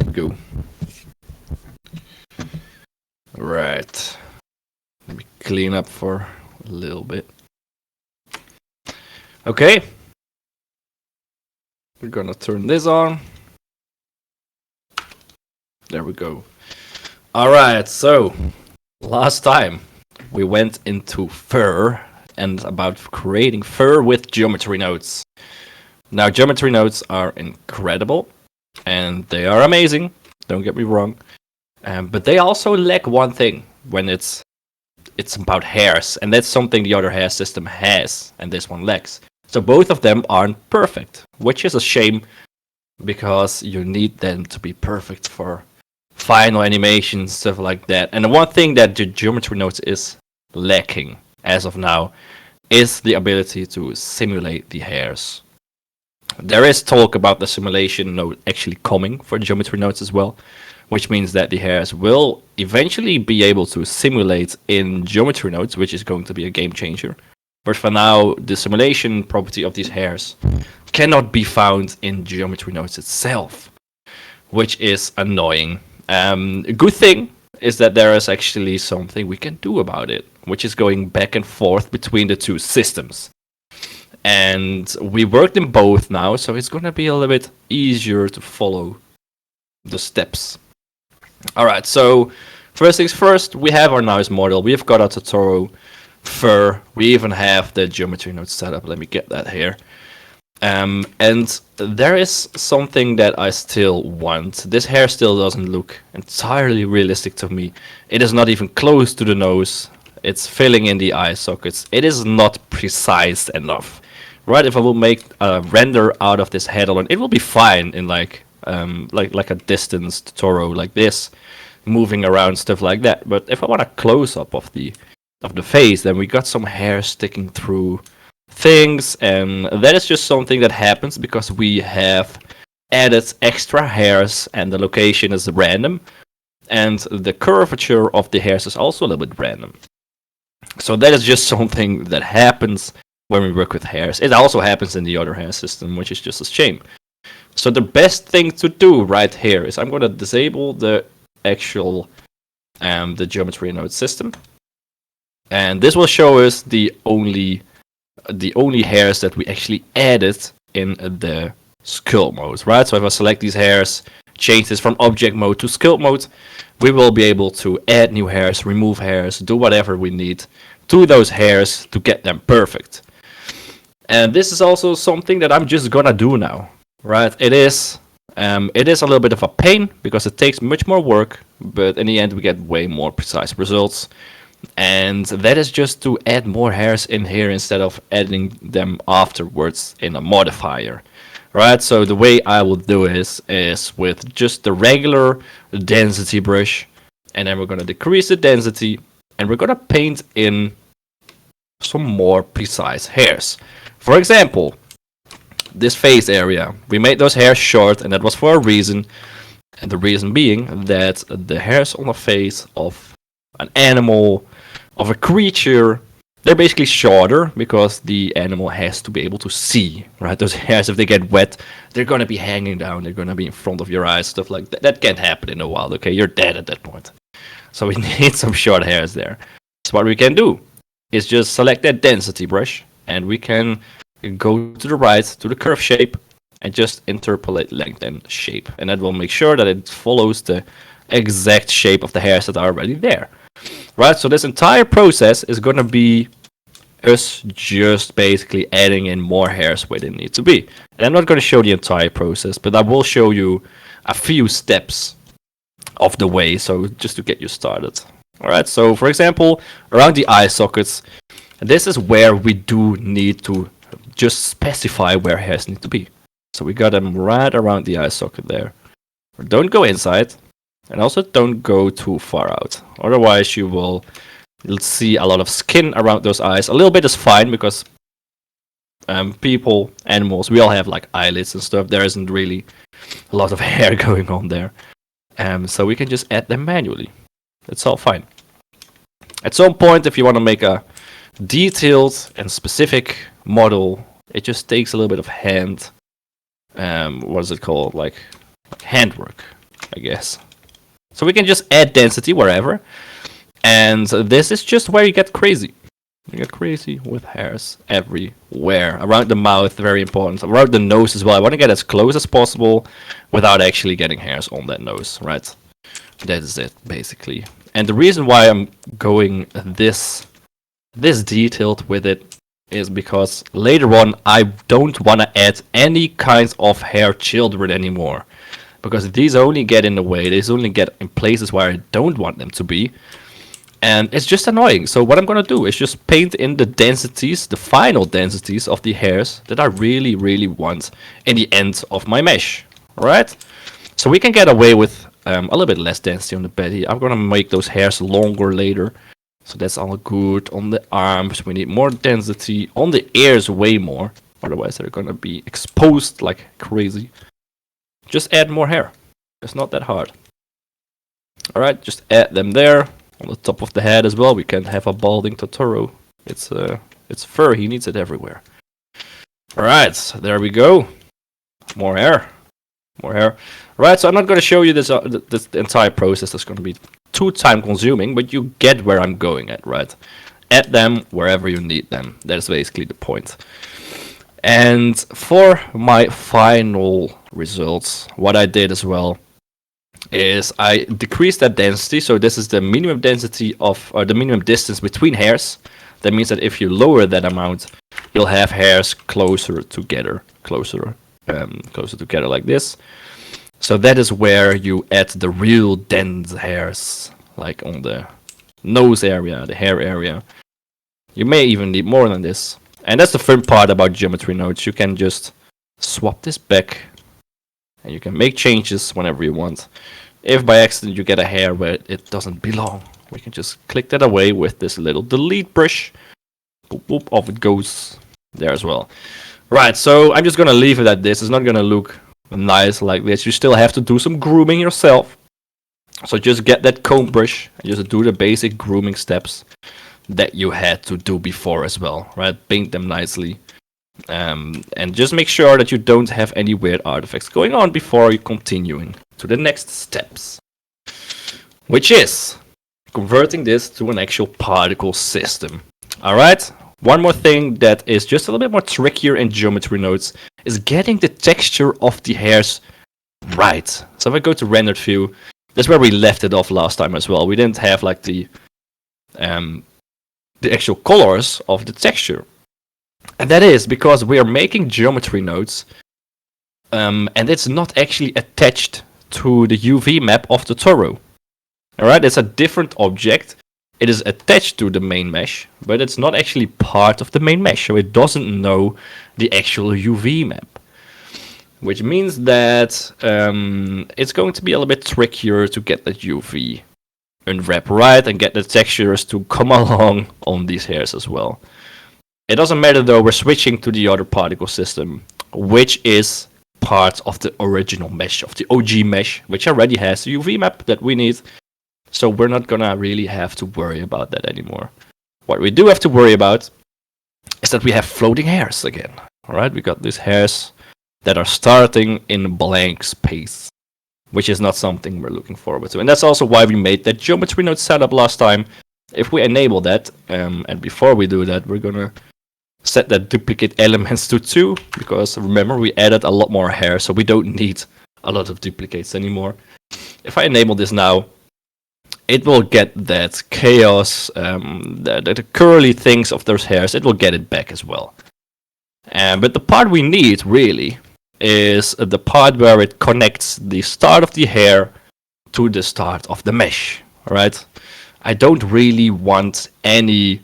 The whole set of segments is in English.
go. Right. Let me clean up for a little bit. Okay. We're gonna turn this on. There we go. Alright, so last time we went into fur and about creating fur with geometry nodes. Now, geometry nodes are incredible and they are amazing, don't get me wrong. But they also lack one thing when it's about hairs, and that's something the other hair system has, and this one lacks. So both of them aren't perfect, which is a shame because you need them to be perfect for final animations, stuff like that. And the one thing that the geometry nodes is lacking as of now is the ability to simulate the hairs. There is talk about the simulation node actually coming for geometry nodes as well, which means that the hairs will eventually be able to simulate in geometry nodes, which is going to be a game changer. But for now, the simulation property of these hairs cannot be found in geometry nodes itself, which is annoying. A good thing is that there is actually something we can do about it, which is going back and forth between the two systems. And we worked in both now, so it's going to be a little bit easier to follow the steps. Alright, so first things first, we have our nice model. We've got our Totoro fur. We even have the geometry node set up. Let me get that here. And there is something that I still want. This hair still doesn't look entirely realistic to me. It is not even close to the nose. It's filling in the eye sockets. It is not precise enough. Right, if I will make a render out of this head alone, it will be fine in like a distance Totoro like this, moving around, stuff like that. But if I want a close-up of the face, then we got some hair sticking through things, and that is just something that happens because we have added extra hairs and the location is random, and the curvature of the hairs is also a little bit random. So that is just something that happens when we work with hairs. It also happens in the other hair system, which is just a shame. So the best thing to do right here is I'm going to disable the actual the geometry node system, and this will show us the only hairs that we actually added in the sculpt mode, right? So if I select these hairs, change this from object mode to sculpt mode, we will be able to add new hairs, remove hairs, do whatever we need to those hairs to get them perfect. And this is also something that I'm just gonna do now, right? It is a little bit of a pain because it takes much more work, but in the end we get way more precise results. And that is just to add more hairs in here instead of adding them afterwards in a modifier, right? So the way I will do this is with just the regular density brush, and then we're gonna decrease the density, and we're gonna paint in some more precise hairs. For example, this face area, we made those hairs short, and that was for a reason. And the reason being that the hairs on the face of an animal, of a creature, they're basically shorter because the animal has to be able to see, right? Those hairs, if they get wet, they're going to be hanging down, they're going to be in front of your eyes, stuff like that. That can't happen in the wild, okay? You're dead at that point. So we need some short hairs there. So what we can do is just select that density brush, and we can go to the right to the curve shape and just interpolate length and shape, and that will make sure that it follows the exact shape of the hairs that are already there, right? So this entire process is going to be us just basically adding in more hairs where they need to be. And I'm not going to show the entire process, but I will show you a few steps of the way, so just to get you started. All right, so for example, around the eye sockets, this is where we do need to just specify where hairs need to be. So we got them right around the eye socket there. Don't go inside, and also don't go too far out. Otherwise you'll see a lot of skin around those eyes. A little bit is fine because people, animals, we all have like eyelids and stuff. There isn't really a lot of hair going on there. So we can just add them manually. It's all fine. At some point, if you want to make a detailed and specific model, it just takes a little bit of hand, what is it called, like handwork. I guess. So we can just add density wherever. And this is just where you get crazy. You get crazy with hairs everywhere. Around the mouth, very important. Around the nose as well. I want to get as close as possible without actually getting hairs on that nose, right? That is it, basically. And the reason why I'm going this detailed with it is because later on I don't want to add any kinds of hair children anymore. Because these only get in the way, these only get in places where I don't want them to be. And it's just annoying. So what I'm gonna do is just paint in the densities, the final densities of the hairs that I really, really want in the end of my mesh. Alright? So we can get away with a little bit less density on the body. I'm gonna make those hairs longer later. So that's all good. On the arms, we need more density. On the ears, way more. Otherwise, they're gonna be exposed like crazy. Just add more hair. It's not that hard. Alright, just add them there. On the top of the head as well, we can have a balding Totoro. It's fur, he needs it everywhere. Alright, there we go. More hair. More hair. Right, so I'm not going to show you this entire process. That's going to be too time consuming, but you get where I'm going at, right? Add them wherever you need them. That's basically the point. And for my final results, what I did as well is I decreased that density. So this is the minimum density of, or the minimum distance between hairs. That means that if you lower that amount, you'll have hairs closer together, closer together like this. So that is where you add the real dense hairs, like on the nose area, the hair area. You may even need more than this. And that's the fun part about geometry nodes. You can just swap this back and you can make changes whenever you want. If by accident you get a hair where it doesn't belong, we can just click that away with this little delete brush. Boop, boop, off it goes there as well. Right, so I'm just gonna leave it at this. It's not gonna look nice like this. You still have to do some grooming yourself. So just get that comb brush and just do the basic grooming steps that you had to do before as well, right? Paint them nicely. And just make sure that you don't have any weird artifacts going on before you're continuing to the next steps, which is converting this to an actual particle system. Alright, one more thing that is just a little bit more trickier in geometry nodes is getting the texture of the hairs right. So if I go to rendered view, that's where we left it off last time as well. We didn't have like the actual colors of the texture. And that is because we are making geometry nodes, and it's not actually attached to the UV map of the Totoro. Alright, it's a different object. It is attached to the main mesh, but it's not actually part of the main mesh, so it doesn't know the actual UV map. Which means that it's going to be a little bit trickier to get that UV unwrap right and get the textures to come along on these hairs as well. It doesn't matter though, we're switching to the other particle system, which is part of the original mesh, of the OG mesh, which already has the UV map that we need. So we're not gonna really have to worry about that anymore. What we do have to worry about is that we have floating hairs again. Alright, we got these hairs that are starting in blank space, which is not something we're looking forward to. And that's also why we made that geometry node setup last time. If we enable that, and before we do that, we're gonna set that duplicate elements to 2, because remember we added a lot more hair, so we don't need a lot of duplicates anymore. If I enable this now, it will get that chaos, the curly things of those hairs, it will get it back as well. But the part we need really is the part where it connects the start of the hair to the start of the mesh. Alright? I don't really want any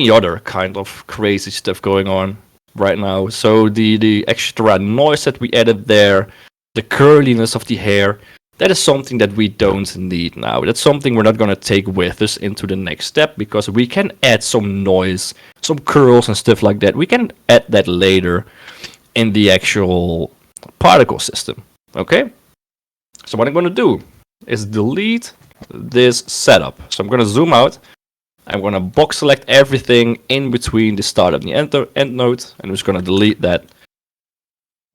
other kind of crazy stuff going on right now. So the extra noise that we added there, the curliness of the hair, that is something that we don't need now. That's something we're not going to take with us into the next step, because we can add some noise, some curls and stuff like that. We can add that later in the actual particle system. Okay? So what I'm going to do is delete this setup. So I'm going to zoom out. I'm going to box select everything in between the start and the end node. And I'm just going to delete that.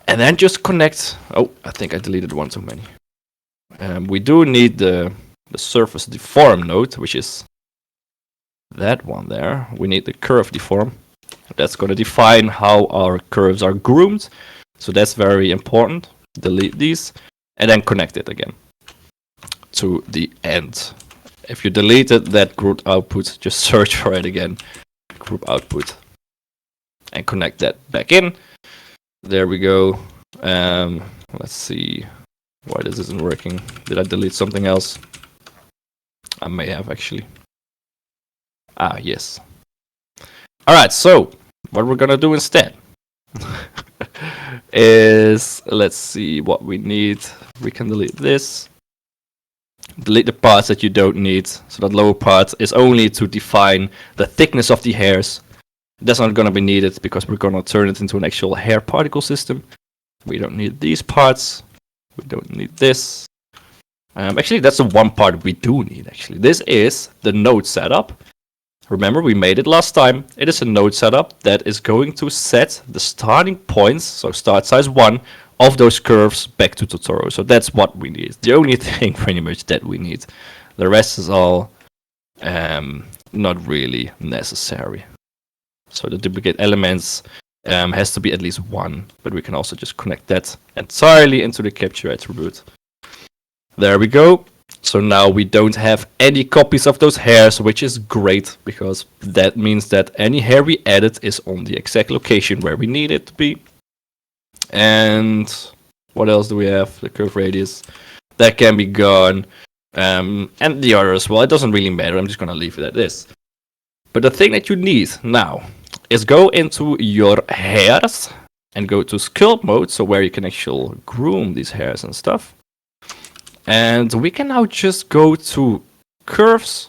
And then just connect. Oh, I think I deleted one too many. We do need the surface deform node, which is that one there. We need the curve deform. That's going to define how our curves are groomed. So that's very important. Delete these and then connect it again to the end. If you deleted that group output, just search for it again. Group output. And connect that back in. There we go. Let's see why this isn't working. Did I delete something else? I may have actually. Ah, yes. Alright, so what we're gonna do instead is, let's see what we need. We can delete this. Delete the parts that you don't need. So that lower part is only to define the thickness of the hairs. That's not gonna be needed because we're gonna turn it into an actual hair particle system. We don't need these parts. We don't need this. Actually, that's the one part we do need, actually. This is the node setup. Remember, we made it last time. It is a node setup that is going to set the starting points, so start size 1, of those curves back to Totoro. So that's what we need. The only thing pretty much that we need. The rest is all not really necessary. So the duplicate elements has to be at least 1, but we can also just connect that entirely into the capture attribute. There we go. So now we don't have any copies of those hairs, which is great, because that means that any hair we edit is on the exact location where we need it to be. And what else do we have? The curve radius. That can be gone. And the other as well. It doesn't really matter. I'm just going to leave it at this. But the thing that you need now is go into your hairs and go to sculpt mode, so where you can actually groom these hairs and stuff. And we can now just go to curves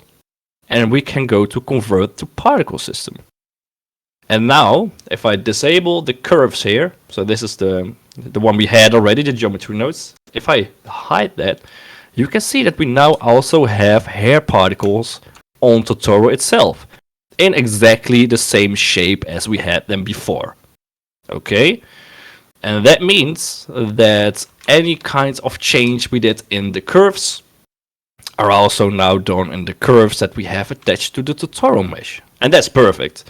and we can go to convert to particle system. And now, if I disable the curves here, so this is the one we had already, the geometry nodes. If I hide that, you can see that we now also have hair particles on Totoro itself, in exactly the same shape as we had them before. Okay? And that means that any kinds of change we did in the curves are also now done in the curves that we have attached to the Totoro mesh. And that's perfect.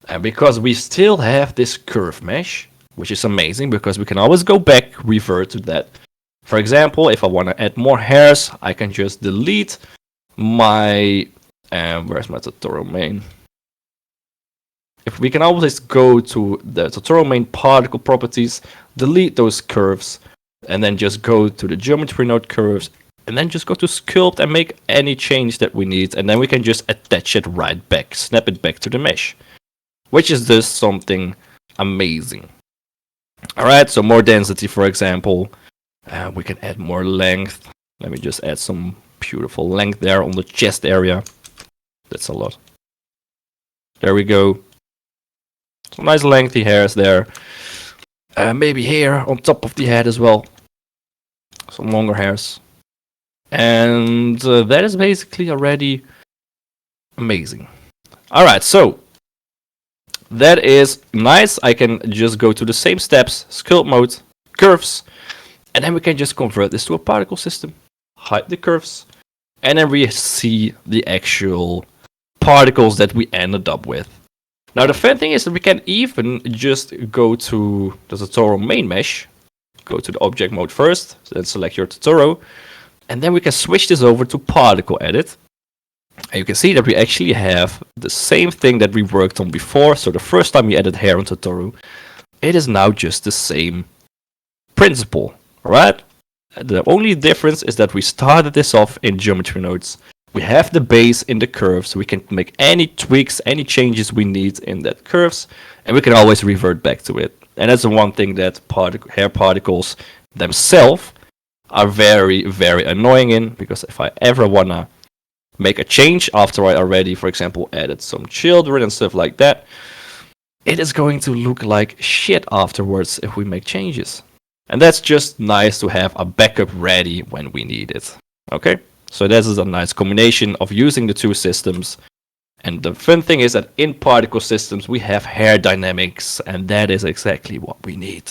And because we still have this curve mesh, which is amazing because we can always go back, revert to that. For example, if I want to add more hairs, I can just delete my... where's my Totoro main? If we can always go to the Totoro main particle properties, delete those curves, and then just go to the geometry node curves, and then just go to sculpt and make any change that we need, and then we can just attach it right back, snap it back to the mesh, which is just something amazing. Alright, so more density, for example. We can add more length. Let me just add some beautiful length there on the chest area. That's a lot. There we go. Some nice lengthy hairs there. Maybe hair on top of the head as well. Some longer hairs. And that is basically already amazing. Alright, so that is nice. I can just go to the same steps, sculpt mode, curves, and then we can just convert this to a particle system. Hide the curves, and then we see the actual particles that we ended up with. Now the fun thing is that we can even just go to the Totoro main mesh, go to the object mode first, then select your Totoro, and then we can switch this over to particle edit. And you can see that we actually have the same thing that we worked on before. So the first time we added hair on Totoro, it is now just the same principle, alright? The only difference is that we started this off in geometry nodes. We have the base in the curve, so we can make any tweaks, any changes we need in that curves, and we can always revert back to it. And that's the one thing that hair particles themselves are very, very annoying in, because if I ever wanna make a change after I already, for example, added some children and stuff like that, it is going to look like shit afterwards if we make changes. And that's just nice to have a backup ready when we need it. Okay? So this is a nice combination of using the two systems. And the fun thing is that in particle systems we have hair dynamics, and that is exactly what we need.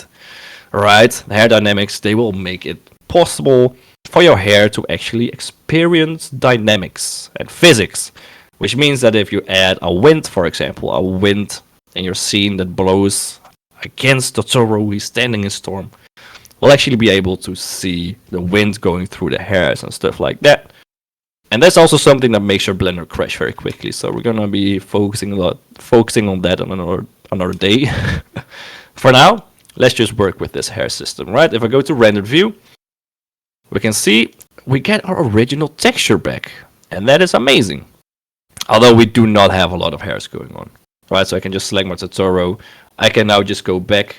right? Hair dynamics, they will make it possible for your hair to actually experience dynamics and physics, which means that if you add a wind, for example, a wind in your scene that blows against Totoro who is standing in storm, we'll actually be able to see the wind going through the hairs and stuff like that. And that's also something that makes your blender crash very quickly. So we're gonna be focusing on that on another day. For now, let's just work with this hair system, right? If I go to rendered view, we can see we get our original texture back, and that is amazing. Although we do not have a lot of hairs going on, right? So I can just select my Totoro. I can now just go back,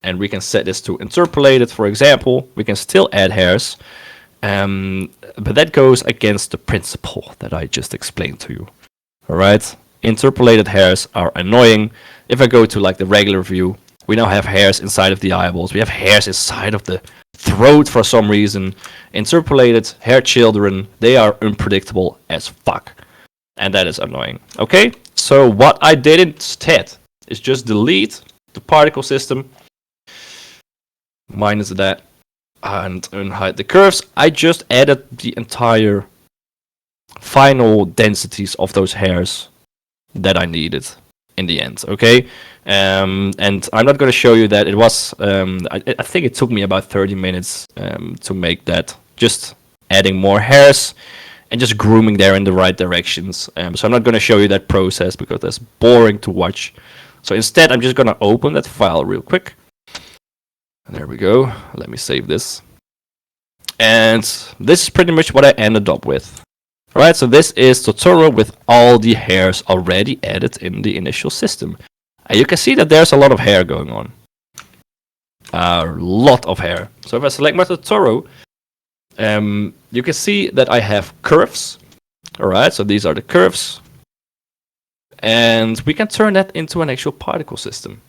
and we can set this to interpolated, for example. We can still add hairs, but that goes against the principle that I just explained to you. All right, interpolated hairs are annoying. If I go to like the regular view, we now have hairs inside of the eyeballs. We have hairs inside of the throat for some reason. Interpolated hair children, they are unpredictable as fuck. And that is annoying. Okay, so what I did instead is just delete the particle system. Minus that. And unhide the curves. I just added the entire final densities of those hairs that I needed in the end, okay? And I'm not going to show you that. It was, I think it took me about 30 minutes to make that. Just adding more hairs and just grooming there in the right directions. So I'm not going to show you that process because that's boring to watch. So instead, I'm just going to open that file real quick. There we go. Let me save this. And this is pretty much what I ended up with. Alright, so this is Totoro with all the hairs already added in the initial system. And you can see that there's a lot of hair going on. A lot of hair. So if I select my Totoro, you can see that I have curves. Alright, so these are the curves. And we can turn that into an actual particle system.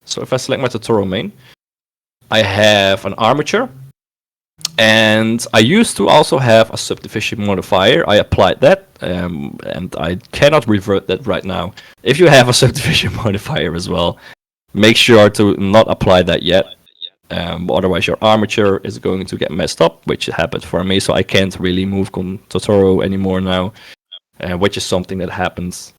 So if I select my Totoro main, I have an armature. And I used to also have a subdivision modifier. I applied that, and I cannot revert that right now. If you have a subdivision modifier as well, make sure to not apply that yet. Otherwise your armature is going to get messed up, which happened for me, so I can't really move Totoro anymore now, which is something that happens.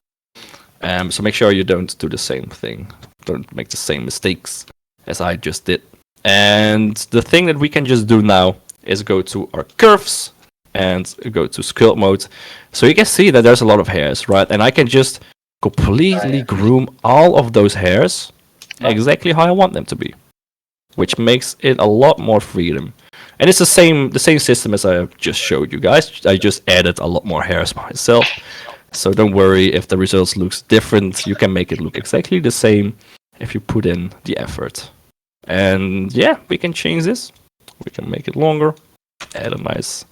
So make sure you don't do the same thing. Don't make the same mistakes as I just did. And the thing that we can just do now is go to our curves and go to sculpt mode. So you can see that there's a lot of hairs, right? And I can just completely groom all of those hairs exactly how I want them to be, which makes it a lot more freedom. And it's the same system as I just showed you guys. I just added a lot more hairs myself. So don't worry if the results looks different. You can make it look exactly the same if you put in the effort. And yeah, we can change this. We can make it longer. Add a nice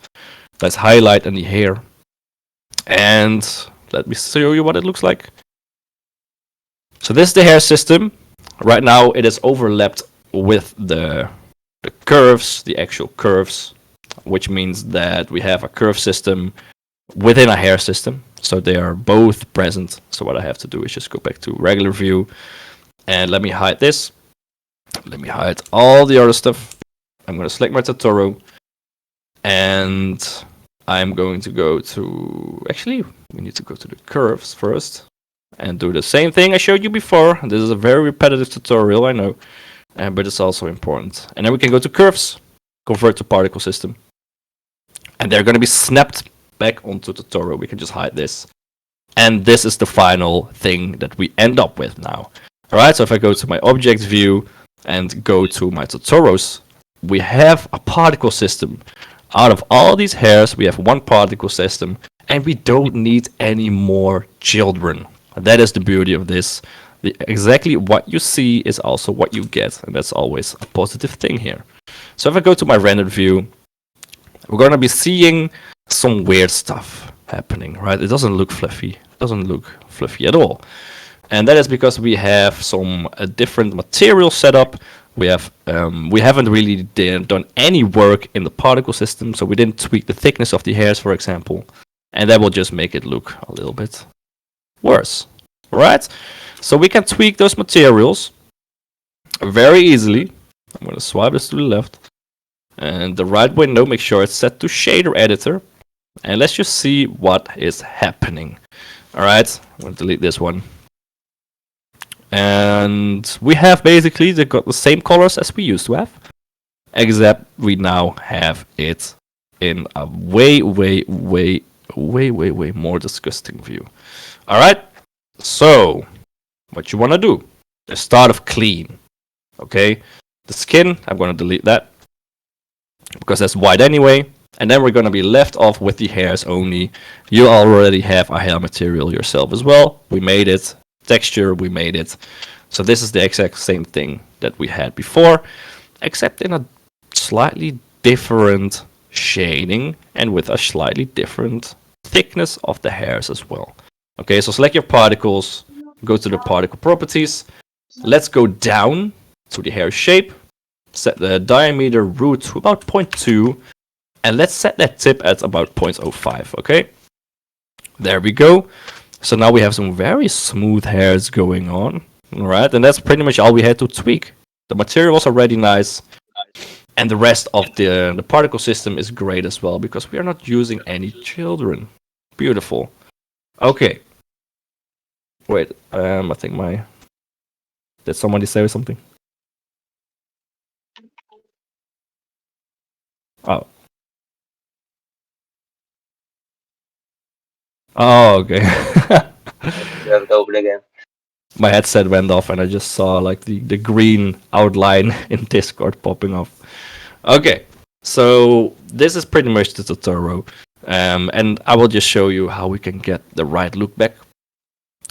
highlight in the hair. And let me show you what it looks like. So this is the hair system. Right now it is overlapped with the curves, the actual curves, which means that we have a curve system within a hair system. So they are both present. So what I have to do is just go back to regular view and let me hide this. Let me hide all the other stuff. I'm going to select my Totoro. And I'm going to go to... Actually, we need to go to the curves first. And do the same thing I showed you before. This is a very repetitive tutorial, I know. But it's also important. And then we can go to curves. Convert to particle system. And they're going to be snapped back onto Totoro. We can just hide this. And this is the final thing that we end up with now. Alright, so if I go to my object view... and go to my Totoros, we have a particle system. Out of all these hairs, we have one particle system, and we don't need any more children. That is the beauty of this. Exactly what you see is also what you get, and that's always a positive thing here. So if I go to my rendered view, we're going to be seeing some weird stuff happening, right? It doesn't look fluffy. It doesn't look fluffy at all. And that is because we have some different material setup. We haven't really done any work in the particle system, so we didn't tweak the thickness of the hairs, for example, and that will just make it look a little bit worse, right? So we can tweak those materials very easily. I'm going to swipe this to the left. And the right window, make sure it's set to shader editor. And let's just see what is happening. Alright, I'm going to delete this one. And we have basically got the same colors as we used to have. Except we now have it in a way more disgusting view. Alright, so what you want to do is start off clean. Okay, the skin, I'm going to delete that because that's white anyway. And then we're going to be left off with the hairs only. You already have a hair material yourself as well. We made it. Texture, we made it. So this is the exact same thing that we had before, except in a slightly different shading and with a slightly different thickness of the hairs as well. Okay, so select your particles, go to the particle properties. Let's go down to the hair shape, set the diameter root to about 0.2, and let's set that tip at about 0.05, okay? There we go. So now we have some very smooth hairs going on, alright? And that's pretty much all we had to tweak. The material was already nice, and the rest of the particle system is great as well, because we are not using any children. Beautiful. Okay. Wait, I think did somebody say something? Oh. Oh, okay. You have to open again. My headset went off and I just saw like the green outline in Discord popping off. Okay, so this is pretty much the Totoro. And I will just show you how we can get the right look back.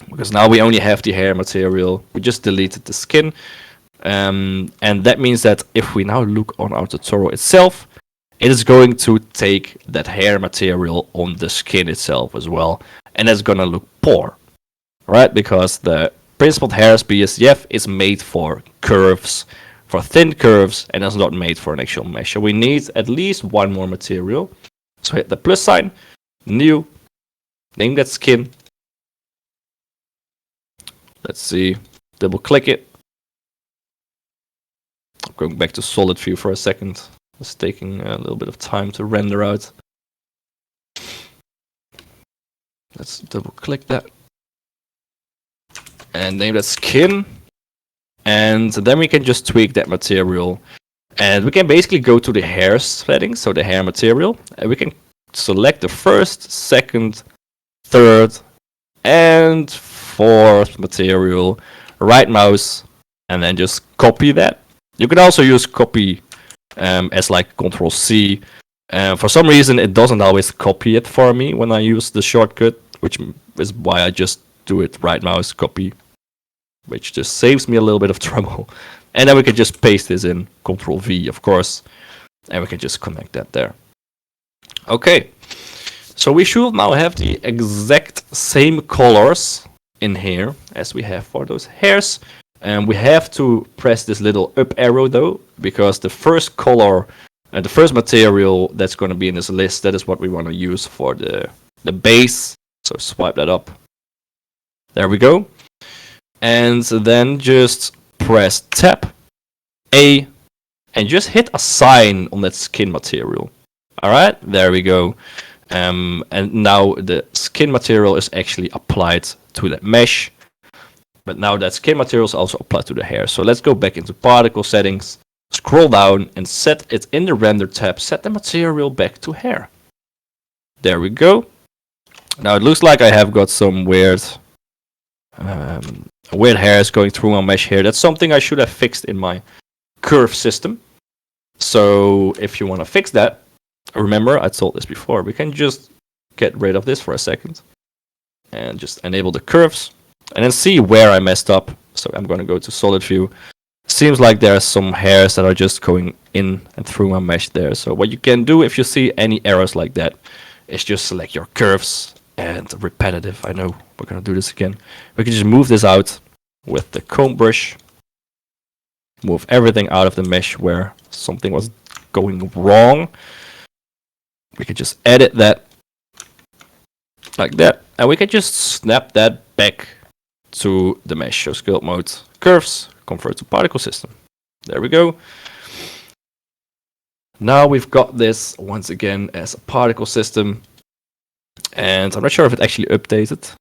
Because now we only have the hair material. We just deleted the skin. And that means that if we now look on our Totoro itself, it is going to take that hair material on the skin itself as well. And it's gonna look poor. Right? Because the principled hairs BSDF is made for curves, for thin curves, and is not made for an actual mesh. So we need at least one more material. So hit the plus sign, new, name that skin. Let's see, double click it. I'm going back to solid view for a second. It's taking a little bit of time to render out. Let's double click that. And name that skin. And then we can just tweak that material. And we can basically go to the hair settings, so the hair material. And we can select the first, second, third, and fourth material. Right mouse, and then just copy that. You can also use copy as like Control C. For some reason, it doesn't always copy it for me when I use the shortcut, which is why I just do it right mouse, copy, which just saves me a little bit of trouble. And then we can just paste this in, Control V, of course, and we can just connect that there. Okay, so we should now have the exact same colors in here as we have for those hairs. And we have to press this little up arrow though, because the first color and the first material that's going to be in this list, that is what we want to use for the base. So swipe that up. There we go. And then just press tab A and just hit assign on that skin material. Alright, there we go. And now the skin material is actually applied to that mesh. But now that skin material is also applied to the hair. So let's go back into particle settings, scroll down and set it in the render tab, set the material back to hair. There we go. Now it looks like I have got some weird hairs going through my mesh here. That's something I should have fixed in my curve system. So if you want to fix that, remember I told this before, we can just get rid of this for a second and just enable the curves and then see where I messed up. So I'm going to go to solid view. Seems like there are some hairs that are just going in and through my mesh there. So what you can do if you see any errors like that is just select your curves and repetitive. I know we're going to do this again. We can just move this out with the comb brush. Move everything out of the mesh where something was going wrong. We can just edit that like that. And we can just snap that back to the mesh. So sculpt mode, curves, convert to particle system. There we go. Now we've got this once again as a particle system, and I'm not sure if it actually updated.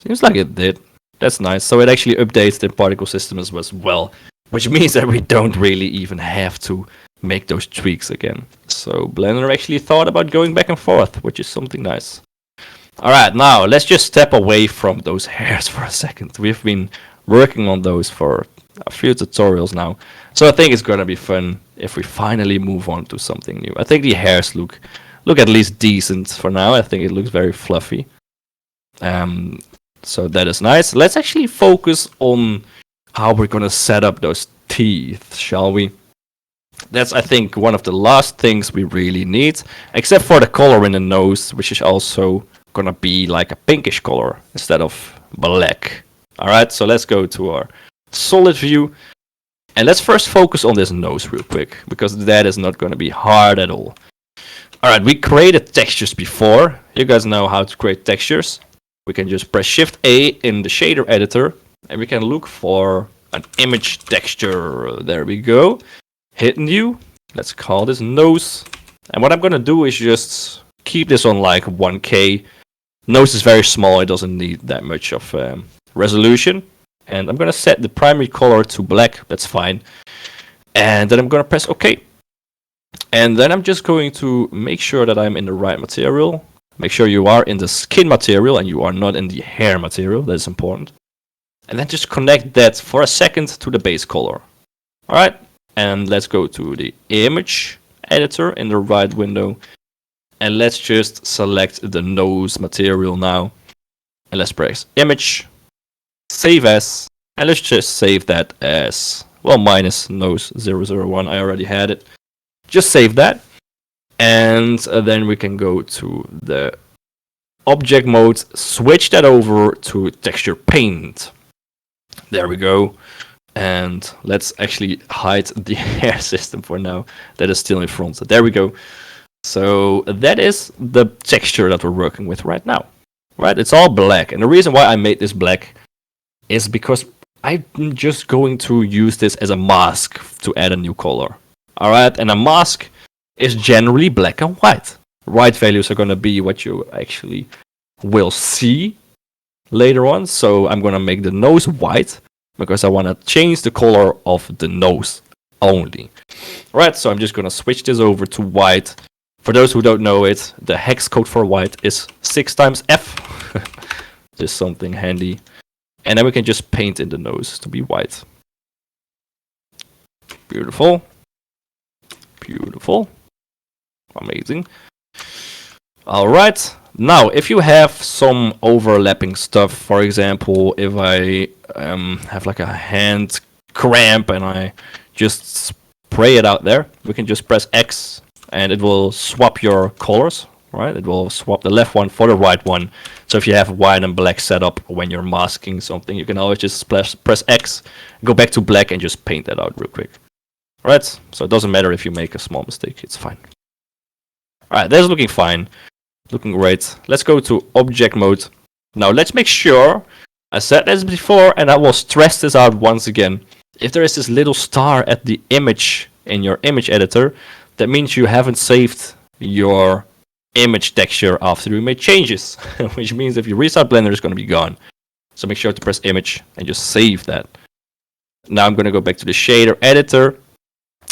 Seems like it did. That's nice. So it actually updates the particle system as well, which means that we don't really even have to make those tweaks again. So Blender actually thought about going back and forth, which is something nice. Alright, now let's just step away from those hairs for a second. We've been working on those for a few tutorials now. So I think it's gonna be fun if we finally move on to something new. I think the hairs look at least decent for now. I think it looks very fluffy. So that is nice. Let's actually focus on how we're gonna set up those teeth, shall we? That's, I think, one of the last things we really need, except for the color in the nose, which is also gonna be like a pinkish color instead of black. Alright, so let's go to our solid view. And let's first focus on this nose real quick, because that is not gonna be hard at all. Alright, we created textures before. You guys know how to create textures. We can just press Shift A in the shader editor, and we can look for an image texture. There we go. Hit new. Let's call this nose. And what I'm gonna do is just keep this on like 1K. Nose is very small, it doesn't need that much of resolution. And I'm gonna set the primary color to black, that's fine. And then I'm gonna press OK. And then I'm just going to make sure that I'm in the right material. Make sure you are in the skin material and you are not in the hair material, that's important. And then just connect that for a second to the base color. Alright, and let's go to the image editor in the right window. And let's just select the nose material now. And let's press image, save as, and let's just save that as, well, minus nose 001. I already had it. Just save that. And then we can go to the object mode, switch that over to texture paint. There we go. And let's actually hide the hair system for now. That is still in front. So there we go. So that is the texture that we're working with right now. Right? It's all black. And the reason why I made this black is because I'm just going to use this as a mask to add a new color. Alright, and a mask is generally black and white. White values are going to be what you actually will see later on. So I'm going to make the nose white because I want to change the color of the nose only. Right, so I'm just going to switch this over to white. For those who don't know it, the hex code for white is 6 times F. Just something handy. And then we can just paint in the nose to be white. Beautiful. Beautiful. Amazing. Alright. Now, if you have some overlapping stuff, for example, if I have like a hand cramp and I just spray it out there, we can just press X and it will swap your colors, right? It will swap the left one for the right one. So if you have white and black set up when you're masking something, you can always just press X, go back to black and just paint that out real quick. Alright, so it doesn't matter if you make a small mistake, it's fine. Alright, that's looking fine. Looking great. Let's go to object mode. Now let's make sure, I said this before and I will stress this out once again. If there is this little star at the image in your image editor, that means you haven't saved your image texture after you made changes. Which means if you restart Blender, it's going to be gone. So make sure to press image and just save that. Now I'm going to go back to the shader editor.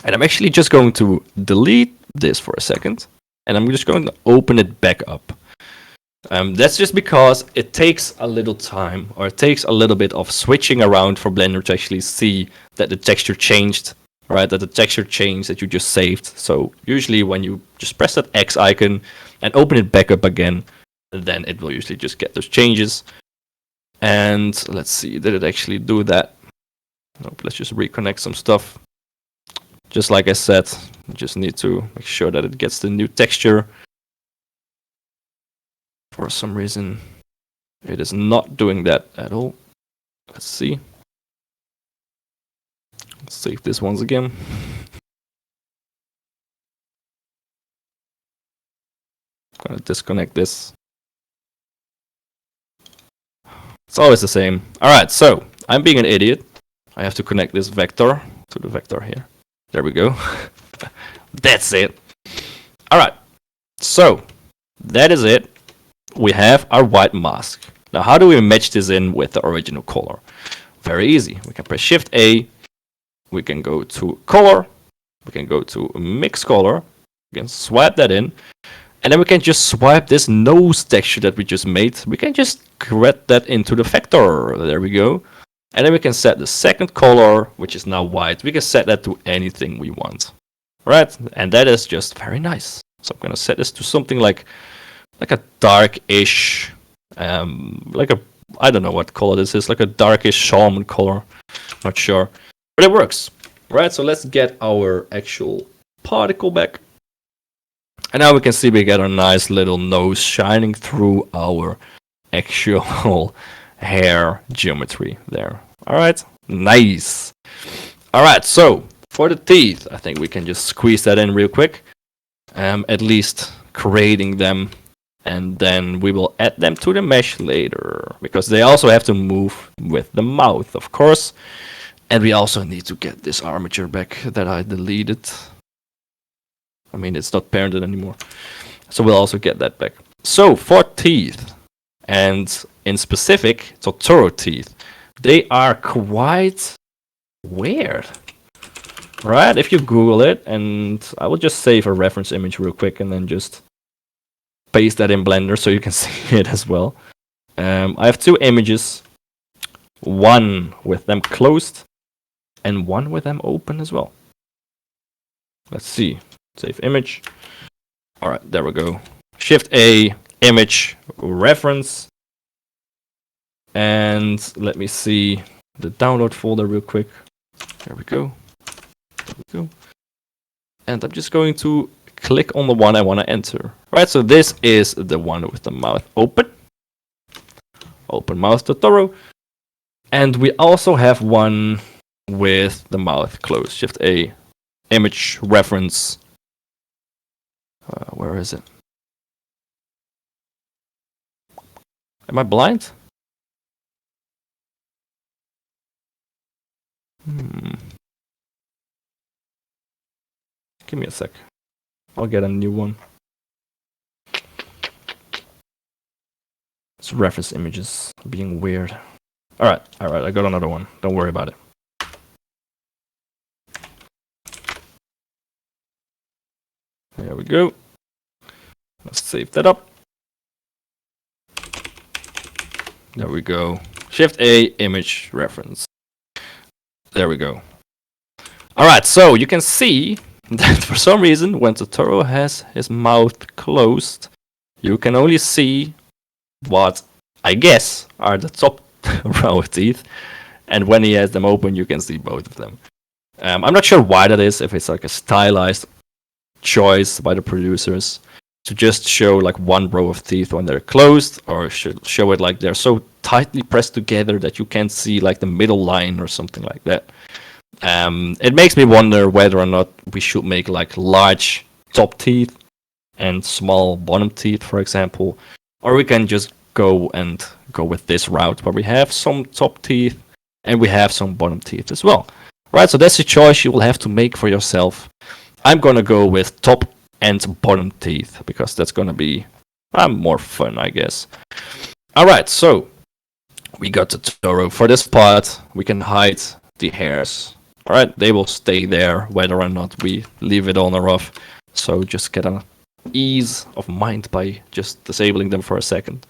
And I'm actually just going to delete this for a second. And I'm just going to open it back up. That's just because it takes a little time, or it takes a little bit of switching around for Blender to actually see that the texture changed, right? That the texture changed that you just saved. So usually when you just press that X icon and open it back up again, then it will usually just get those changes. And let's see, did it actually do that? Nope, let's just reconnect some stuff. Just like I said, you just need to make sure that it gets the new texture. For some reason, it is not doing that at all. Let's see. Let's save this once again. I'm gonna disconnect this. It's always the same. Alright, so I'm being an idiot. I have to connect this vector to the vector here. There we go. That's it. All right. So that is it. We have our white mask. Now, how do we match this in with the original color? Very easy. We can press Shift A. We can go to color. We can go to mix color. We can swipe that in. And then we can just swipe this nose texture that we just made. We can just grab that into the vector. There we go. And then we can set the second color, which is now white. We can set that to anything we want. Right? And that is just very nice. So I'm going to set this to something like a darkish, I don't know what color this is, like a darkish shaman color. Not sure. But it works. Right? So let's get our actual particle back. And now we can see we get a nice little nose shining through our actual hair geometry there. Alright, nice. Alright, so for the teeth, I think we can just squeeze that in real quick. At least creating them. And then we will add them to the mesh later. Because they also have to move with the mouth, of course. And we also need to get this armature back that I deleted. I mean, it's not parented anymore. So we'll also get that back. So for teeth, and in specific, Totoro teeth, they are quite weird. Right? If you Google it, and I will just save a reference image real quick and then just paste that in Blender so you can see it as well. I have two images, one with them closed and one with them open as well. Let's see. Save image. Alright, there we go. Shift A, image, reference. And let me see the download folder real quick. There we go. There we go. And I'm just going to click on the one I want to enter. Right, so this is the one with the mouth open. Open mouth Totoro. And we also have one with the mouth closed. Shift A, image, reference. Where is it? Am I blind? Give me a sec. I'll get a new one. It's reference images being weird. Alright, I got another one. Don't worry about it. There we go. Let's save that up. There we go. Shift A, image, reference. There we go. Alright, so you can see that for some reason when Totoro has his mouth closed, you can only see what I guess are the top row of teeth. And when he has them open, you can see both of them. I'm not sure why that is, if it's like a stylized choice by the producers to just show like one row of teeth when they're closed, or should show it like they're so tightly pressed together that you can't see like the middle line or something like that. It makes me wonder whether or not we should make like large top teeth and small bottom teeth, for example, or we can just go with this route where we have some top teeth and we have some bottom teeth as well. Right, so that's a choice you will have to make for yourself. I'm gonna go with top and bottom teeth because that's gonna be more fun, I guess. Alright, so we got the Totoro. For this part, we can hide the hairs. Alright, they will stay there whether or not we leave it on or off. So just get an ease of mind by just disabling them for a second.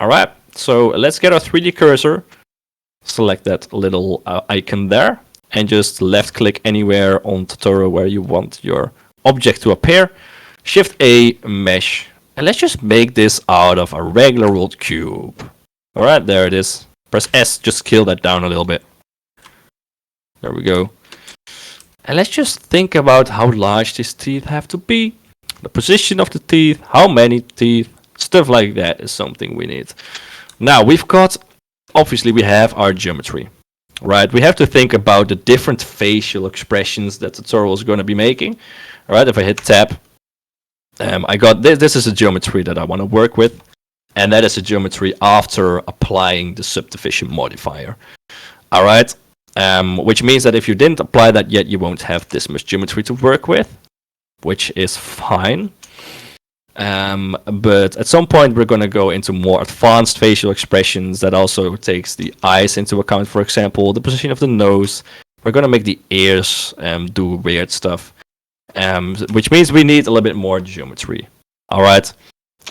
Alright, so let's get our 3D cursor. Select that little icon there. And just left click anywhere on Totoro where you want your object to appear. Shift A, mesh. And let's just make this out of a regular old cube. Alright, there it is. Press S, just scale that down a little bit. There we go. And let's just think about how large these teeth have to be. The position of the teeth, how many teeth, stuff like that is something we need. Now, obviously we have our geometry. Right, we have to think about the different facial expressions that the Totoro is going to be making. All right, if I hit tab, I got this. This is a geometry that I want to work with, and that is a geometry after applying the subdivision modifier. All right, Which means that if you didn't apply that yet, you won't have this much geometry to work with, which is fine. But at some point, we're going to go into more advanced facial expressions that also takes the eyes into account, for example, the position of the nose. We're going to make the ears do weird stuff, which means we need a little bit more geometry. All right.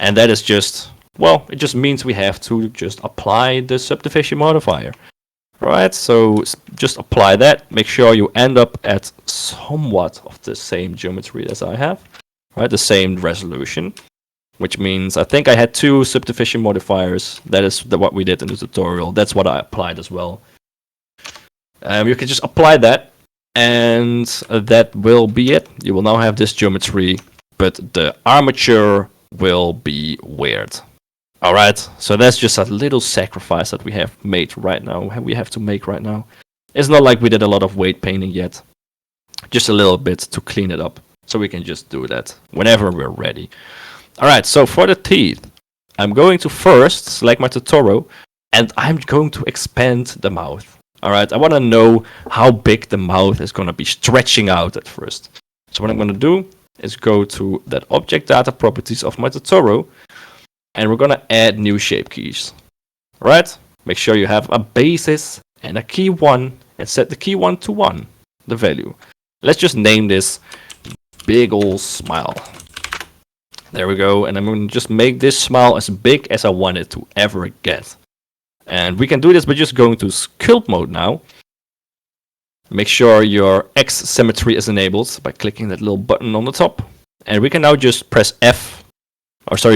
And that is just, well, it just means we have to just apply the subdivision modifier. Right, so just apply that. Make sure you end up at somewhat of the same geometry as I have. Right, the same resolution. Which means I think I had 2 subdivision modifiers. That is what we did in the tutorial. That's what I applied as well. You can just apply that. And that will be it. You will now have this geometry. But the armature will be weird. Alright, so that's just a little sacrifice that we have made right now. We have to make right now. It's not like we did a lot of weight painting yet. Just a little bit to clean it up. So we can just do that whenever we're ready. Alright, so for the teeth, I'm going to first select my Totoro. And I'm going to expand the mouth. Alright, I want to know how big the mouth is going to be stretching out at first. So what I'm going to do is go to that object data properties of my Totoro. And we're going to add new shape keys. Right? Make sure you have a basis and a key 1 and set the key 1 to 1, the value. Let's just name this big ol' smile. There we go. And I'm going to just make this smile as big as I want it to ever get. And we can do this by just going to sculpt mode now. Make sure your X symmetry is enabled by clicking that little button on the top. And we can now just press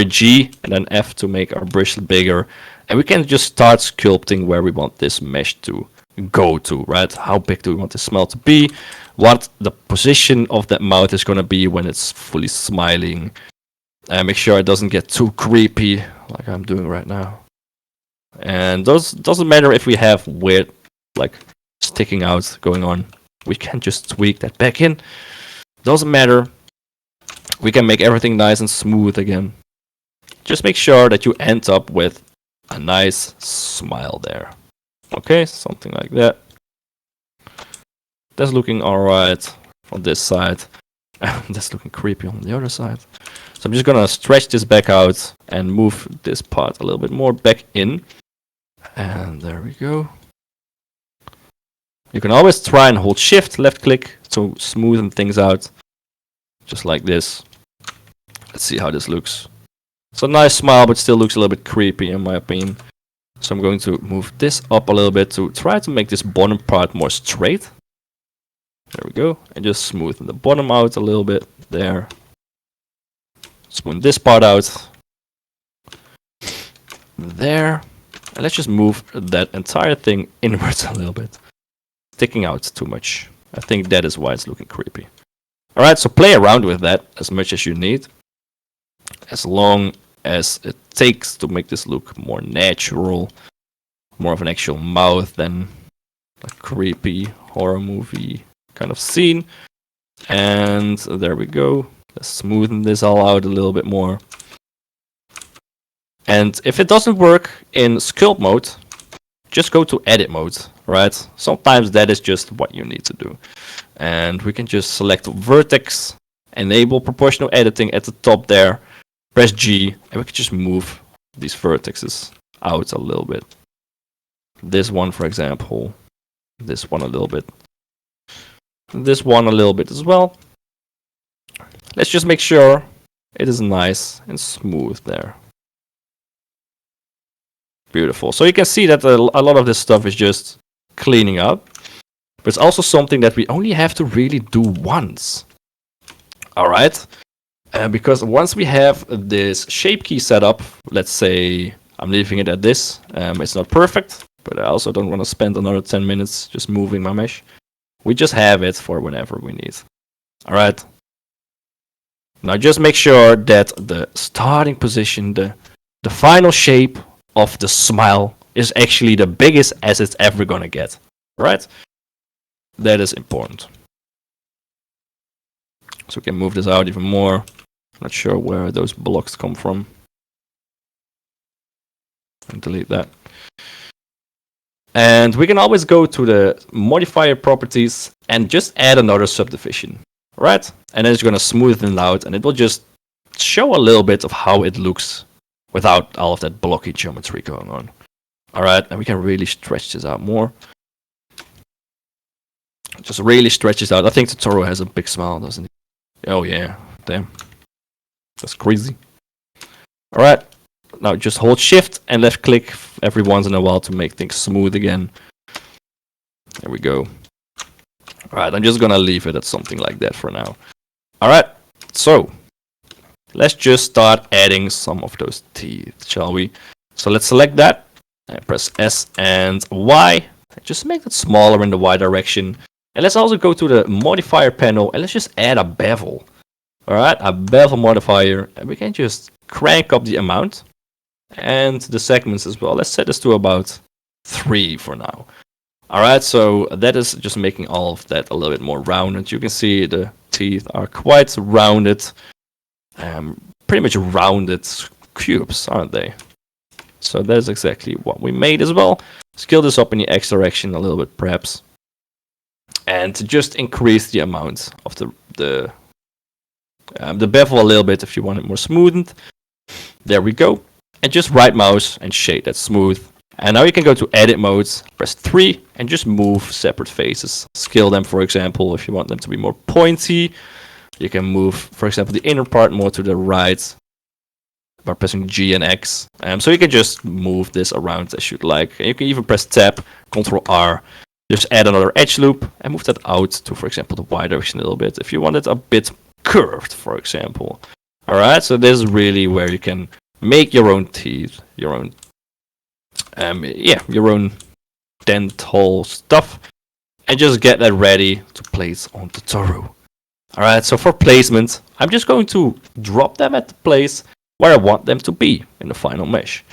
G and then F to make our brush bigger. And we can just start sculpting where we want this mesh to go to, right? How big do we want the smile to be? What the position of that mouth is going to be when it's fully smiling. And make sure it doesn't get too creepy like I'm doing right now. And doesn't matter if we have weird, like, sticking out going on. We can just tweak that back in. Doesn't matter. We can make everything nice and smooth again. Just make sure that you end up with a nice smile there. Okay, something like that. That's looking alright on this side. That's looking creepy on the other side. So I'm just gonna stretch this back out and move this part a little bit more back in. And there we go. You can always try and hold shift, left click to smoothen things out. Just like this. Let's see how this looks. It's a nice smile, but still looks a little bit creepy in my opinion. So I'm going to move this up a little bit to try to make this bottom part more straight. There we go. And just smoothen the bottom out a little bit there. Smooth this part out. There. And let's just move that entire thing inwards a little bit. Sticking out too much. I think that is why it's looking creepy. Alright, so play around with that as much as you need. As long as it takes to make this look more natural. More of an actual mouth than a creepy horror movie kind of scene. And there we go. Let's smoothen this all out a little bit more. And if it doesn't work in sculpt mode, just go to edit mode, right? Sometimes that is just what you need to do. And we can just select vertex, enable proportional editing at the top there, press G, and we can just move these vertices out a little bit. This one, for example, this one a little bit, this one a little bit as well. Let's just make sure it is nice and smooth there. Beautiful. So you can see that a lot of this stuff is just cleaning up. But it's also something that we only have to really do once. Alright? Because once we have this shape key set up, let's say I'm leaving it at this. It's not perfect, but I also don't want to spend another 10 minutes just moving my mesh. We just have it for whenever we need. Alright? Now just make sure that the starting position, the final shape of the smile is actually the biggest as it's ever gonna get. Right? That is important. So we can move this out even more. Not sure where those blocks come from. And delete that. And we can always go to the modifier properties and just add another subdivision, right? And then it's going to smoothen it out, and it will just show a little bit of how it looks without all of that blocky geometry going on. All right, and we can really stretch this out more. Just really stretch this out. I think Totoro has a big smile, doesn't he? Oh yeah, damn. That's crazy. All right, now just hold shift and left click every once in a while to make things smooth again. There we go. All right, I'm just gonna leave it at something like that for now. All right, so let's just start adding some of those teeth, shall we? So let's select that and press S and Y. Just make it smaller in the Y direction. And let's also go to the modifier panel and let's just add a bevel. All right, a bevel modifier, and we can just crank up the amount and the segments as well. Let's set this to about 3 for now. All right, so that is just making all of that a little bit more rounded. You can see the teeth are quite rounded, pretty much rounded cubes, aren't they? So that is exactly what we made as well. Scale this up in the X direction a little bit, perhaps, and to just increase the amount of the bevel a little bit if you want it more smoothened. There we go. And just right mouse and shade that smooth. And now you can go to edit modes, press 3, and just move separate faces. Scale them, for example, if you want them to be more pointy. You can move, for example, the inner part more to the right by pressing G and X. So you can just move this around as you'd like. And you can even press Tab, Ctrl R, just add another edge loop and move that out to, for example, the Y direction a little bit. If you want it a bit curved, for example. Alright, so this is really where you can make your own teeth, your own dental stuff, and just get that ready to place on Totoro. Alright, so for placement, I'm just going to drop them at the place where I want them to be in the final mesh.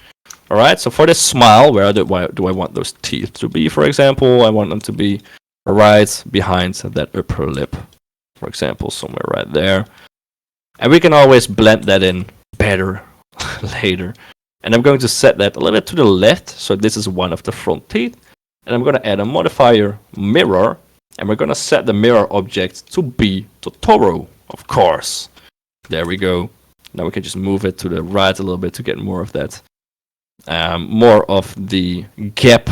Alright, so for this smile, where do I want those teeth to be, for example? I want them to be right behind that upper lip, for example, somewhere right there. And we can always blend that in better later. And I'm going to set that a little bit to the left, so this is one of the front teeth. And I'm going to add a modifier mirror, and we're going to set the mirror object to be Totoro, of course. There we go. Now we can just move it to the right a little bit to get more of that, more of the gap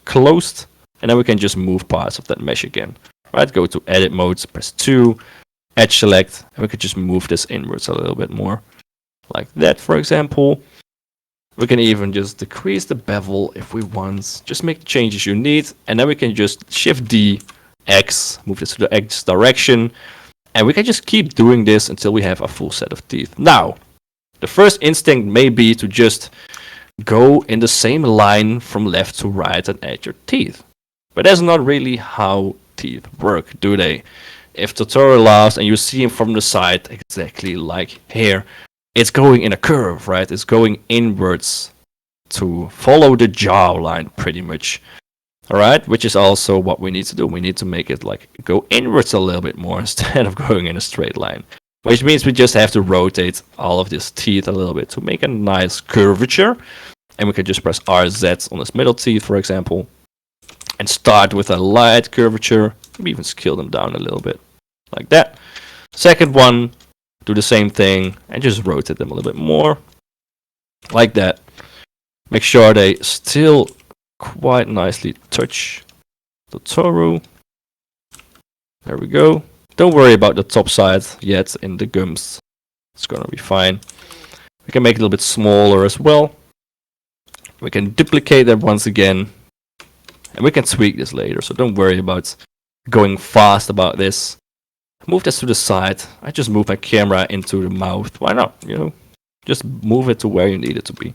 closed. And then we can just move parts of that mesh again. Right, go to edit modes, press 2, edge select, and we could just move this inwards a little bit more. Like that, for example. We can even just decrease the bevel if we want. Just make the changes you need, and then we can just Shift D, X, move this to the X direction, and we can just keep doing this until we have a full set of teeth. Now, the first instinct may be to just go in the same line from left to right and add your teeth. But that's not really how teeth work, do they? If Totoro laughs and you see him from the side, exactly like here, it's going in a curve, right? It's going inwards to follow the jawline, pretty much. Alright, which is also what we need to do. We need to make it like go inwards a little bit more instead of going in a straight line. Which means we just have to rotate all of these teeth a little bit to make a nice curvature. And we can just press RZ on this middle teeth, for example. And start with a light curvature. Maybe even scale them down a little bit. Like that. Second one, do the same thing and just rotate them a little bit more. Like that. Make sure they still quite nicely touch the Totoro. There we go. Don't worry about the top side yet in the gums. It's gonna be fine. We can make it a little bit smaller as well. We can duplicate that once again. And we can tweak this later, so don't worry about going fast about this. Move this to the side. I just move my camera into the mouth. Why not? You know, just move it to where you need it to be.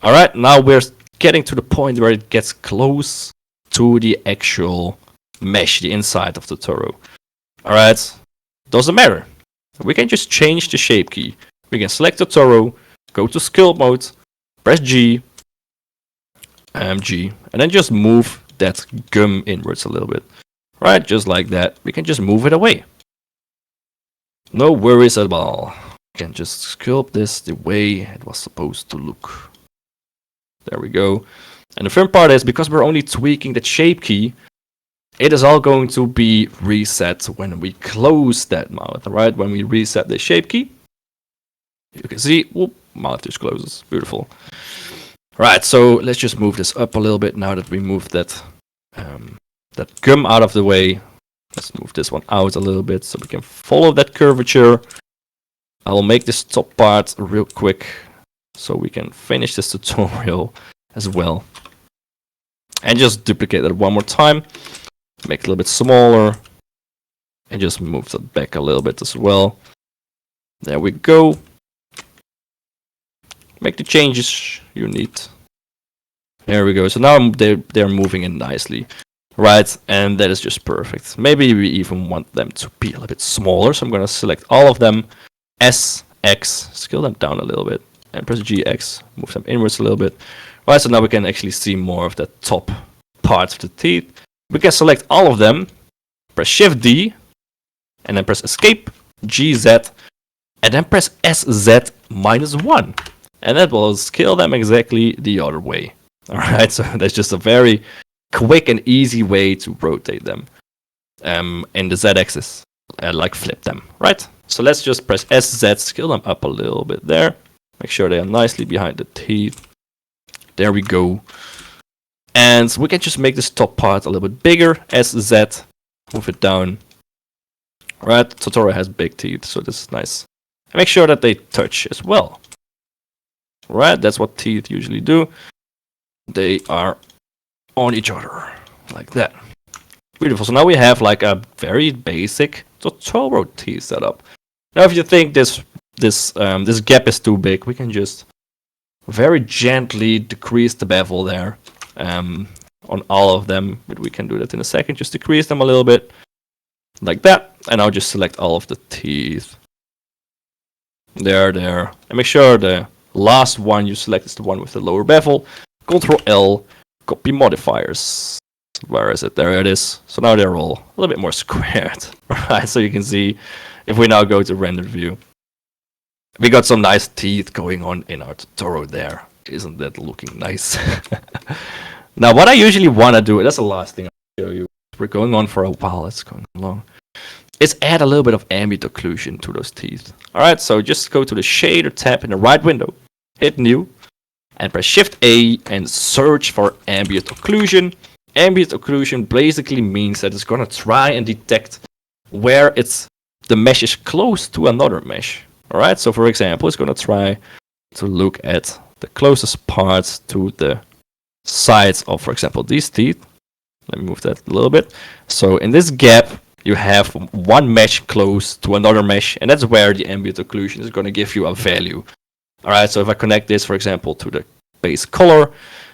Alright, now we're getting to the point where it gets close to the actual mesh, the inside of the Totoro. Alright, doesn't matter. We can just change the shape key. We can select the Totoro, go to sculpt mode, press G, G, and then just move that gum inwards a little bit. Right, just like that. We can just move it away. No worries at all. We can just sculpt this the way it was supposed to look. There we go. And the fun part is, because we're only tweaking the shape key, it is all going to be reset when we close that mouth, right? When we reset the shape key, you can see, whoop, mouth just closes. Beautiful. Right, so let's just move this up a little bit now that we moved that gum out of the way. Let's move this one out a little bit so we can follow that curvature. I will make this top part real quick so we can finish this tutorial as well. And just duplicate that one more time. Make it a little bit smaller. And just move that back a little bit as well. There we go. Make the changes you need. There we go. So now they're moving in nicely. Right, and that is just perfect. Maybe we even want them to be a little bit smaller. So I'm going to select all of them. S, X, scale them down a little bit. And press GX, move them inwards a little bit. Right, so now we can actually see more of the top parts of the teeth. We can select all of them. Press Shift D. And then press Escape, GZ. And then press SZ -1. And that will scale them exactly the other way. Alright, so that's just a very quick and easy way to rotate them in the Z-axis, like flip them, right? So let's just press SZ, scale them up a little bit there. Make sure they are nicely behind the teeth. There we go. And we can just make this top part a little bit bigger. SZ, move it down. Right, Totoro has big teeth, so this is nice. And make sure that they touch as well. Right, that's what teeth usually do. They are on each other, like that. Beautiful. So now we have like a very basic Totoro teeth setup. Now, if you think this gap is too big, we can just very gently decrease the bevel there on all of them. But we can do that in a second. Just decrease them a little bit, like that. And I'll just select all of the teeth. There. And make sure the last one you select is the one with the lower bevel. Control L, copy modifiers. Where is it? There it is. So now they're all a little bit more squared. Right, so you can see, if we now go to render view, we got some nice teeth going on in our Totoro there. Isn't that looking nice? Now, what I usually want to do, that's the last thing I'll show you. We're going on for a while, it's going long. Is add a little bit of ambient occlusion to those teeth. Alright, so just go to the shader tab in the right window, hit new, and press Shift A and search for ambient occlusion. Ambient occlusion basically means that it's going to try and detect where the mesh is close to another mesh. Alright, so for example, it's going to try to look at the closest parts to the sides of, for example, these teeth. Let me move that a little bit. So in this gap, you have one mesh close to another mesh, and that's where the ambient occlusion is going to give you a value. Alright, so if I connect this, for example, to the base color,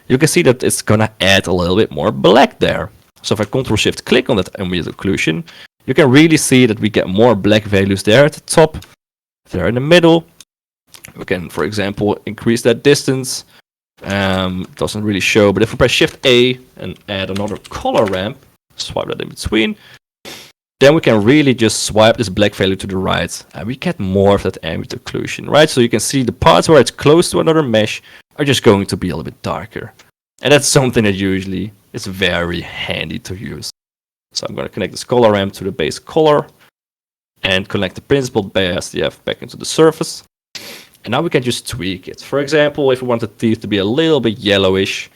you can see that it's going to add a little bit more black there. So if I Ctrl-Shift click on that ambient occlusion, you can really see that we get more black values there at the top, there in the middle. We can, for example, increase that distance. Doesn't really show, but if we press Shift A and add another color ramp, swipe that in between, then we can really just swipe this black value to the right, and we get more of that ambient occlusion, right? So you can see the parts where it's close to another mesh are just going to be a little bit darker. And that's something that usually is very handy to use. So I'm going to connect this color ramp to the base color and connect the principled BSDF back into the surface. And now we can just tweak it. For example, if we want the teeth to be a little bit yellowish,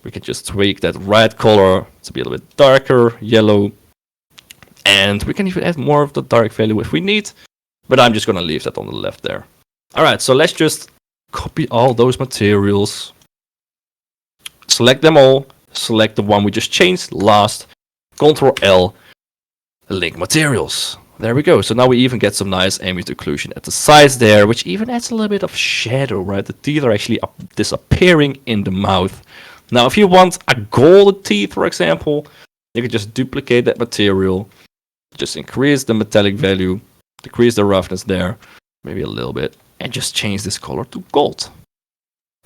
we can just tweak that right color to be a little bit darker, yellow. And we can even add more of the dark value if we need. But I'm just going to leave that on the left there. Alright, so let's just copy all those materials. Select them all. Select the one we just changed last. Ctrl L. Link materials. There we go. So now we even get some nice ambient occlusion at the sides there, which even adds a little bit of shadow, right? The teeth are actually disappearing in the mouth. Now, if you want a golden teeth, for example, you can just duplicate that material. Just increase the metallic value, decrease the roughness there, maybe a little bit, and just change this color to gold.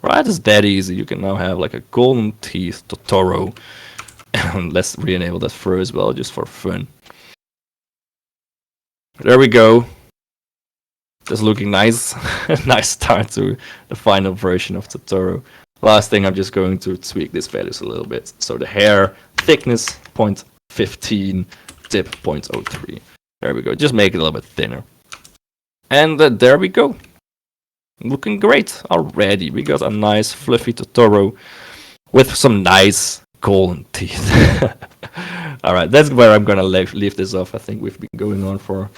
Right, it's that easy. You can now have like a golden teeth Totoro. And let's re-enable that fur as well, just for fun. There we go. Just looking nice. Nice start to the final version of Totoro. Last thing, I'm just going to tweak these values a little bit. So the hair thickness 0.15, dip 0.03. There we go. Just make it a little bit thinner. And there we go. Looking great already. We got a nice fluffy Totoro with some nice golden teeth. Alright, that's where I'm gonna leave this off. I think we've been going on for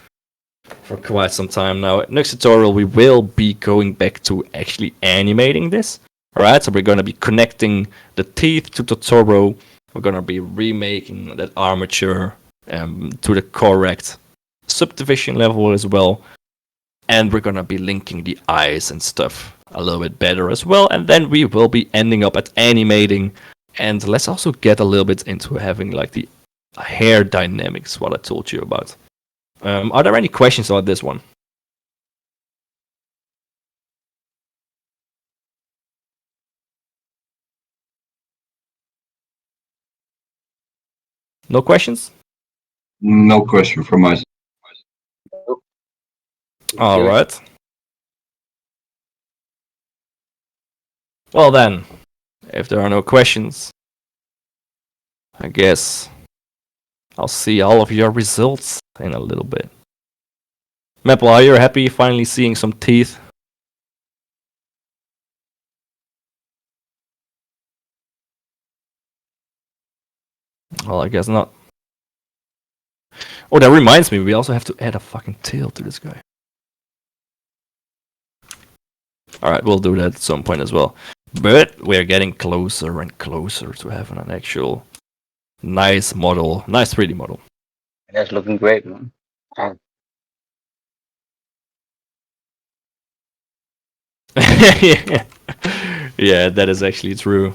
quite some time now. Next tutorial we will be going back to actually animating this. Alright, so we're gonna be connecting the teeth to Totoro. We're gonna be remaking that armature to the correct subdivision level as well. And we're gonna be linking the eyes and stuff a little bit better as well. And then we will be ending up at animating. And let's also get a little bit into having like the hair dynamics, what I told you about. Are there any questions about this one? No questions? No question from us. Nope. All right. Well then, if there are no questions, I guess I'll see all of your results in a little bit. Maple, are you happy finally seeing some teeth? Well, I guess not. Oh, that reminds me, we also have to add a fucking tail to this guy. Alright, we'll do that at some point as well. But we're getting closer and closer to having an actual nice model, nice 3D model. That's looking great, man. Yeah. Yeah, that is actually true.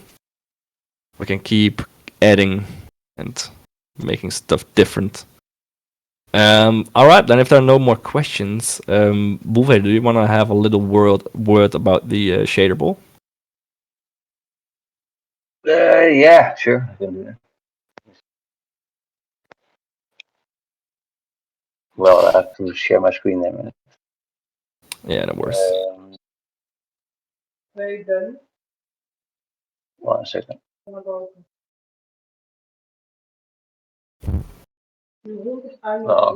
We can keep adding and making stuff different. Alright, then if there are no more questions, Bouvet, do you want to have a little word about the shader ball? Yeah, sure. I can do that. Well, I have to share my screen there, man. Yeah, no worries. One second. Oh,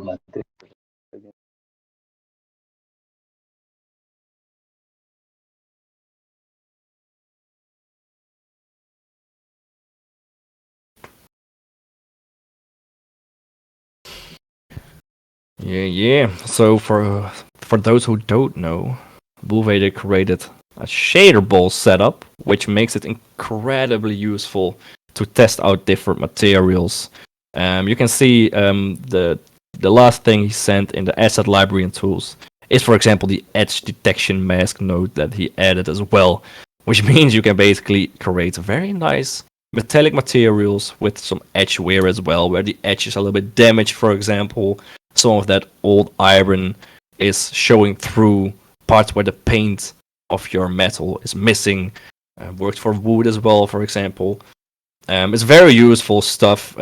my Yeah. So for those who don't know, Bouvet created a shader ball setup, which makes it incredibly useful to test out different materials. You can see the last thing he sent in the asset library and tools is, for example, the edge detection mask node that he added as well, which means you can basically create very nice metallic materials with some edge wear as well, where the edge is a little bit damaged, for example. Some of that old iron is showing through parts where the paint of your metal is missing. Works for wood as well, for example. It's very useful stuff.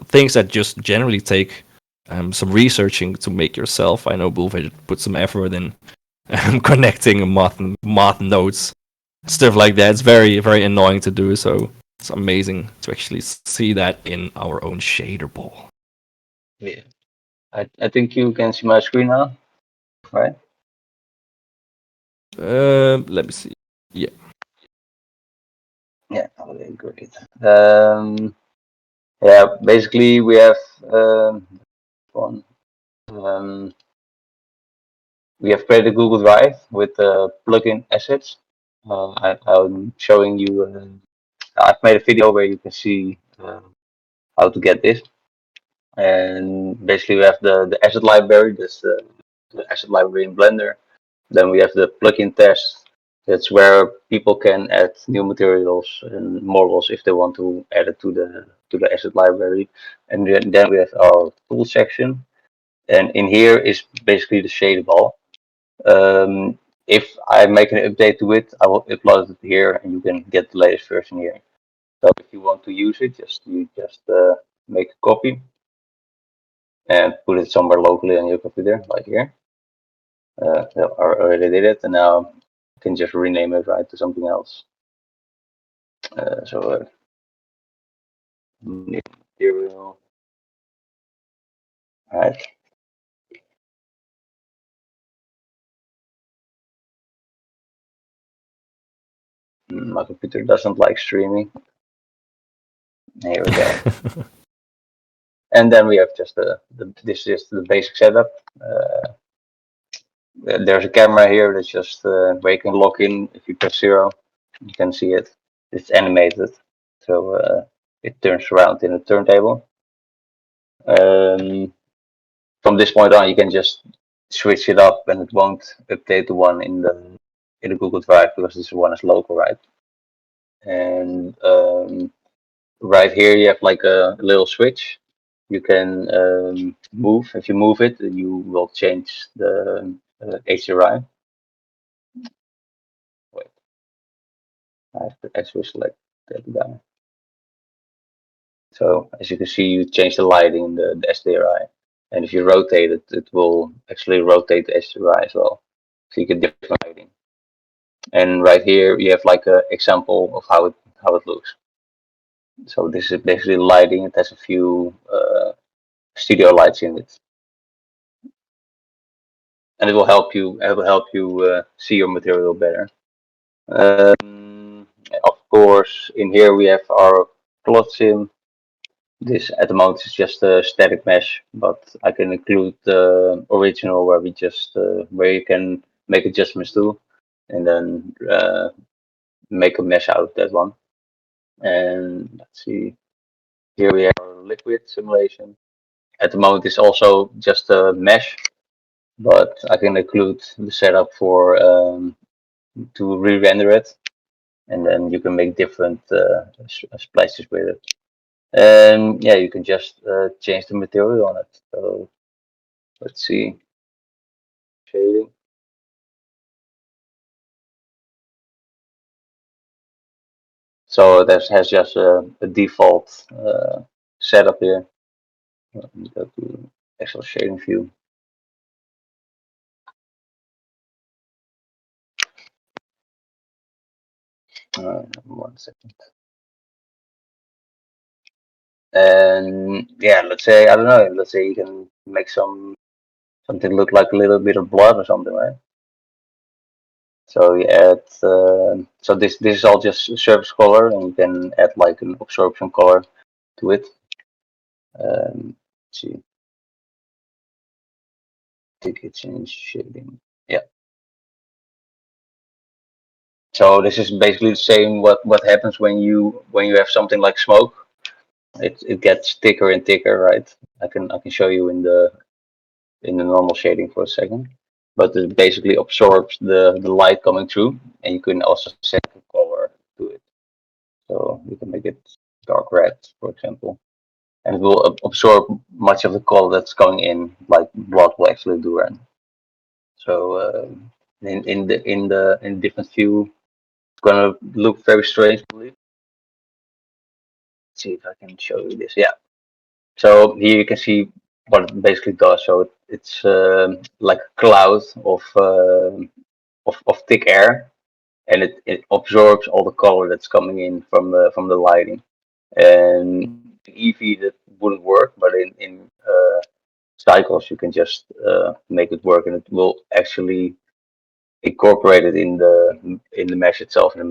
Things that just generally take some researching to make yourself. I know Bouvet put some effort in connecting math nodes, stuff like that. It's very, very annoying to do, so it's amazing to actually see that in our own shader ball. Yeah. I think you can see my screen now, right? Let me see. Yeah. Yeah, okay, great. Yeah, basically we have one. We have created Google Drive with plugin assets. I'm showing you. I've made a video where you can see how to get this. And basically, we have the asset library. This the asset library in Blender. Then we have the plugin test. That's where people can add new materials and models if they want to add it to the asset library. And then we have our tool section. And in here is basically the shader ball. If I make an update to it, I will upload it here, and you can get the latest version here. So if you want to use it, you just make a copy and put it somewhere locally on your computer, like here. I already did it, and now I can just rename it right to something else. So material. Right. My computer doesn't like streaming. Here we go. And then we have just this is the basic setup. There's a camera here that's just where you can log in. If you press 0, you can see it. It's animated, so it turns around in a turntable. From this point on, you can just switch it up, and it won't update the one in the Google Drive because this one is local, right? And right here you have like a little switch. You can move. If you move it, you will change the HDRI. Wait, I have to actually select that guy. So as you can see, you change the lighting in the HDRI. And if you rotate it, it will actually rotate the HDRI as well. So you get different lighting. And right here you have like an example of how it looks. So this is basically lighting. It has a few studio lights in it, and it will help you. It will help you see your material better. Of course, in here we have our plot sim. This at the moment is just a static mesh, but I can include the original where we just where you can make adjustments to, and then make a mesh out of that one. And let's see, here we have our liquid simulation. At the moment, it's also just a mesh, but I can include the setup for to re-render it, and then you can make different splashes with it. And yeah, you can just change the material on it. So let's see, shading. So this has just a default setup here. Let me go to actual shading view. One second. And yeah, let's say I don't know. Let's say you can make something look like a little bit of blood or something, right? So you add. So this is all just surface color, and you can add like an absorption color to it. Let's see. Did you change shading? Yeah. So this is basically saying what happens when you have something like smoke. It gets thicker and thicker, right? I can show you in the normal shading for a second, but it basically absorbs the light coming through, and you can also set the color to it. So you can make it dark red, for example, and it will absorb much of the color that's going in, like blood will actually do, right? So in different view, it's gonna look very strange. Let's see if I can show you this. Yeah. So here you can see what it basically does. So it's like a cloud of thick air, and it absorbs all the color that's coming in from the lighting. And in Eevee that wouldn't work, but in cycles you can just make it work, and it will actually incorporate it in the mesh itself in the